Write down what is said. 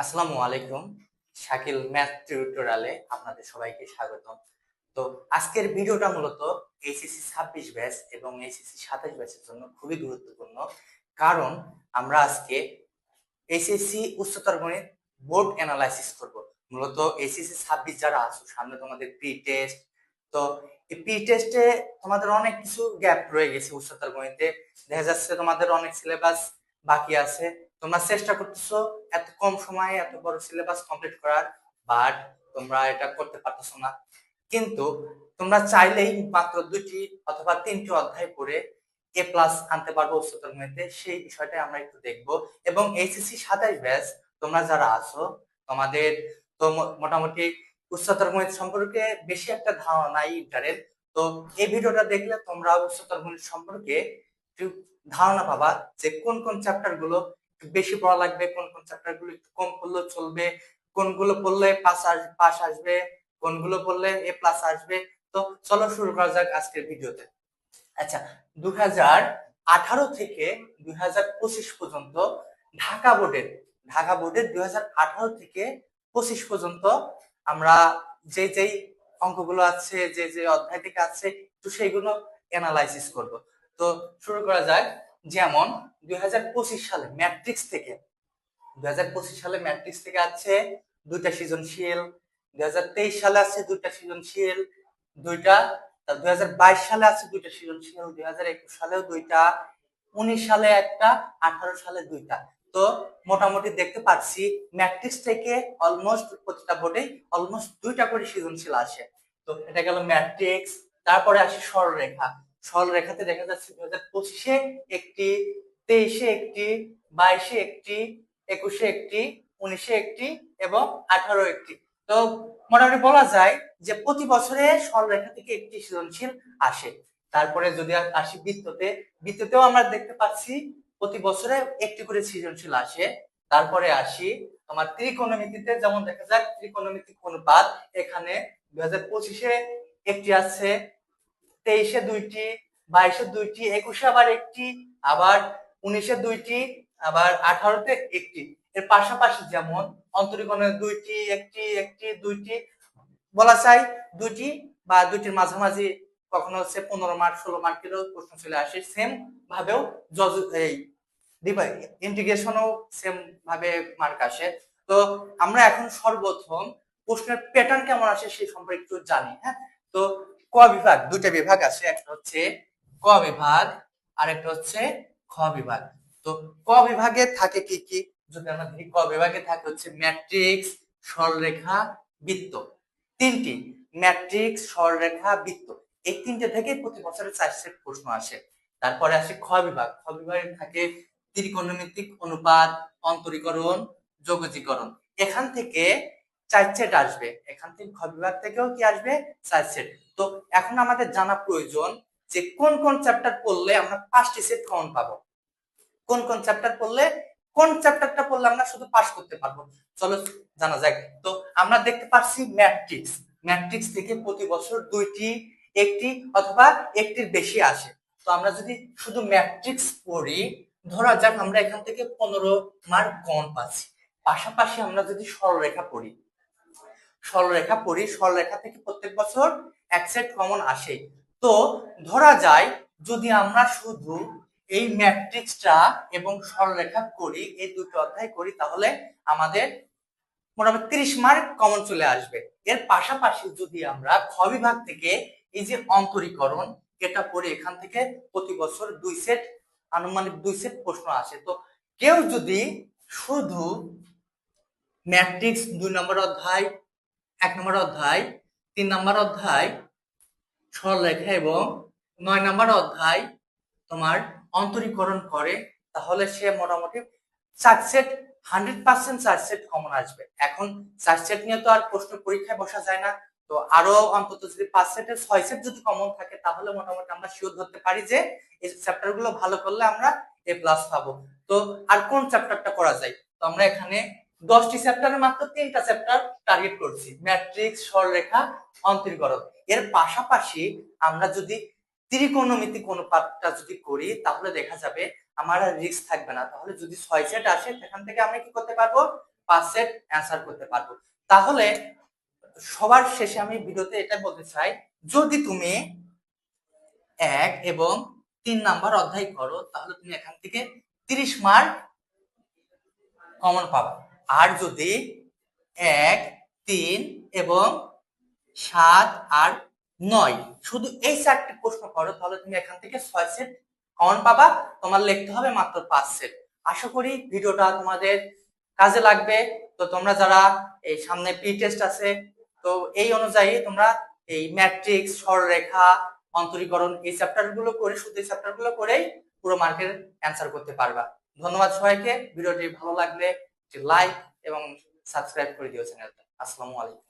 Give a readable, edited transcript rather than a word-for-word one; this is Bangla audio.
আসসালামু আলাইকুম। শাকিল ম্যাথ টিউটোরিয়ালে আপনাদের সবাইকে স্বাগতম। তো আজকের ভিডিওটা মূলত এইচএসসি 26 ব্যাচ এবং এইচএসসি 27 ব্যাচের জন্য খুবই গুরুত্বপূর্ণ। কারণ আমরা আজকে এইচএসসি উচ্চতর গণিত বোর্ড অ্যানালাইসিস করব। মূলত এইচএসসি 26 যারা আছো, সামনে তোমাদের প্রি টেস্ট। তো এই প্রি টেস্টে তোমাদের অনেক কিছু গ্যাপ রয়ে গেছে উচ্চতর গণিতে। দেখা যাচ্ছে তোমাদের অনেক সিলেবাস বাকি আছে। তোমরা চেষ্টা করতেছো এত কম সময়ে এত বড় সিলেবাস কমপ্লিট করার, বাট তোমরা এটা করতে পারতেছো না। কিন্তু তোমরা চাইলেই মাত্র 2টি অথবা 3টি অধ্যায় পড়ে এ প্লাস আনতে পারবো উচ্চতর গণিতে, সেই বিষয়টা আমরা একটু দেখবো। এবং এইচএসসি 27 ব্যাচ তোমরা যারা আছো, তোমাদের তো মোটামুটি উচ্চতর গণিত সম্পর্কে বেশি একটা ধারণা নাই ইন্টারের। তো এই ভিডিওটা দেখলে তোমরা উচ্চতর গণিত সম্পর্কে একটু ধারণা পাবা যে কোন কোন চ্যাপ্টার গুলো একটু বেশি পড়া লাগবে, কোন কোন চ্যাপ্টার গুলো একটু কম পড়লেও চলবে, কোনগুলো পড়লে পাস আসবে, কোনগুলো পড়লে এ প্লাস আসবে। তো চলো শুরু করা যাক আজকের ভিডিওতে। আচ্ছা, 2018 থেকে 2025 পর্যন্ত ঢাকা বোর্ডের 2018 থেকে 25 পর্যন্ত আমরা যেই অঙ্কগুলো আছে, যে অধ্যায় থেকে আছে, একটু সেইগুলো অ্যানালাইসিস করব। তো শুরু করা যাক। যেমন 2025 সালে ম্যাট্রিক্স থেকে আছে 2টা সৃজনশীল, 2023 সালে আছে 2টা সৃজনশীল, দুইটা 2022 সালে আছে 2টা সৃজনশীল, 2021 সালেও 2টা, 19 সালে একটা, 18 সালে 2টা। তো মোটামুটি দেখতে পাচ্ছি ম্যাট্রিক্স থেকে অলমোস্ট প্রতিটা বোর্ডে অলমোস্ট 2টা করে সৃজনশীল আসে। তো এটা গেল ম্যাট্রিক্স। তারপরে আসি সরলরেখা। সরলরেখাতে দেখা যাচ্ছে 2025-এ একটি, 23-এ একটি, 22-এ একটি, 21-এ একটি, 19-এ একটি এবং 18 একটি। তো মোটামুটি বলা যায় যে প্রতি বছরে সরলরেখা থেকে একটি সৃজনশীল আসে। তারপরে যদি আসি বৃত্ততেও আমরা দেখতে পাচ্ছি প্রতি বছরে একটি করে সৃজনশীল আসে। তারপরে আসি তোমার ত্রিকোণমিতিতে, যেমন দেখা যায় ত্রিকোণমিতিক অনুপাত। এখানে 2025-এ একটি আছে, 23-এ 2টি, 22-এ 2টি, 21-এ আবার একটি, আবার 19-এ 2টি, আবার 18-তে একটি। এর পাশাপাশি যেমন অন্তরীকরণে 2টি, একটি, একটি, 2টি, বলা যায় 2টি বা 2টির মাঝামাঝি কখনো হচ্ছে 15 মার্ক 16 মার্কেরও প্রশ্ন চলে আসে। সেম ভাবেও এই ইন্টিগ্রেশনও সেম ভাবে মার্ক আসে। তো আমরা এখন সর্বপ্রথম প্রশ্নের প্যাটার্ন কেমন আসে সেই সম্পর্কে একটু জানি। হ্যাঁ, তো ক বিভাগ, 2টা বিভাগ আছে, একটা হচ্ছে ক বিভাগ আর একটা হচ্ছে খ বিভাগ। তো ক বিভাগে থাকে কি কি, যদি আমরা দেখি, ক বিভাগে থাকে হচ্ছে ম্যাট্রিক্স, সরলরেখা, বৃত্ত। তিনটি, ম্যাট্রিক্স, সরলরেখা, বৃত্ত, এই তিনটে থেকে প্রতি বছরে 4 সেট প্রশ্ন আসে। তারপরে আসে খ বিভাগ। খ বিভাগে থাকে ত্রিকোণমিতিক অনুপাত, অন্তরীকরণ, যোগজীকরণ। এখান থেকে 4 সেট আসবে। এখান থেকে খ বিভাগ থেকেও কি আসবে, 4 সেট। তো এখন আমাদের জানা প্রয়োজন যে কোন কোন চ্যাপ্টার পড়লে আমরা 5টি সেট কমন পাবো, কোন কোন চ্যাপ্টার পড়লে, কোন চ্যাপ্টারটা পড়লে আমরা শুধু পাস করতে পারবো। চলো জানা যাক। তো আমরা দেখতে পাচ্ছি ম্যাট্রিক্স থেকে প্রতি বছর 2টি, একটি অথবা একটির বেশি আসে। তো আমরা যদি শুধু ম্যাট্রিক্স পড়ি, ধরা যাক আমরা এখান থেকে 15 মার্ক কমন পাচ্ছি। পাশাপাশি আমরা যদি সরলরেখা থেকে প্রত্যেক বছর 1 সেট কমন আসে। তো ধরা যায় যদি আমরা শুধু এই ম্যাট্রিক্সটা এবং সরলরেখা করি, এই দুটো অধ্যায় করি, তাহলে আমাদের মোটামুটি 30 মার্ক কমন চলে আসবে। এর পাশাপাশি যদি আমরা খ বিভাগ থেকে এই যে অন্তরীকরণ, এটা পড়ি, এখান থেকে প্রতি বছর 2 সেট, আনুমানিক 2 সেট প্রশ্ন আসে। তো কেউ যদি শুধু ম্যাট্রিক্স 2 নম্বর অধ্যায়, 1 নম্বর অধ্যায়, 3 নম্বর অধ্যায় সরলরেখা এবং 9 নম্বর অধ্যায় তোমার অন্তরীকরণ করে, তাহলে সে মোটামুটি 4 সেট, 100% 4 সেট কমন আসবে। এখন 4 সেট নিয়ে তো আর প্রশ্ন পরীক্ষায় বসা যায় না। তো আরো অন্তত যদি 5 সেটের 6 সেট যদি কমন থাকে, তাহলে মোটামুটি আমরা শিওর ধরতে পারি যে এই চ্যাপ্টার গুলো ভালো করলে আমরা এ প্লাস পাবো। তো আর কোন চ্যাপ্টারটা করা যায়? তো আমরা এখানে 10টি চ্যাপ্টারে মাত্র 3টা চ্যাপ্টার টার্গেট করছি, ম্যাট্রিক্স, সরলরেখা, অন্তরীকরণ। এর পাশাপাশি আমরা যদি ত্রিকোণমিতিক অনুপাতটা যদি করি, তাহলে দেখা যাবে আমার আর রিস্ক থাকবে না। তাহলে যদি 6 সেট আসে, সেখান থেকে আমরা কি করতে পারবো, 5 সেট অ্যান্সার করতে পারবো। তাহলে সবার শেষে আমি ভিডিওতে এটা বলতে চাই, যদি তুমি 1 এবং 3 নাম্বার অধ্যায় করো তাহলে তুমি এখান থেকে 30 মার্ক কমন পাবা। আর যদি 1, 3 এবং 7 আর 9 শুধু এই 4টি প্রশ্ন করো তাহলে তুমি এখান থেকে 6 সেট কমন পাবা। তোমার লিখতে হবে মাত্র 5 সেট। আশা করি ভিডিওটা তোমাদের কাজে লাগবে। তো তোমরা যারা এই সামনে প্রি টেস্ট আছে, তো এই অনুযায়ী তোমরা এই ম্যাট্রিক্স, সরলরেখা, অন্তরীকরণ এই চ্যাপ্টারগুলো করে, শুধু এই চ্যাপ্টারগুলো করেই পুরো মার্কের অ্যান্সার করতে পারবা। ধন্যবাদ সবাইকে। ভিডিওটি ভালো লাগলে লাইক এবং সাবস্ক্রাইব করে দিও চ্যানেলটা। আসসালামু আলাইকুম।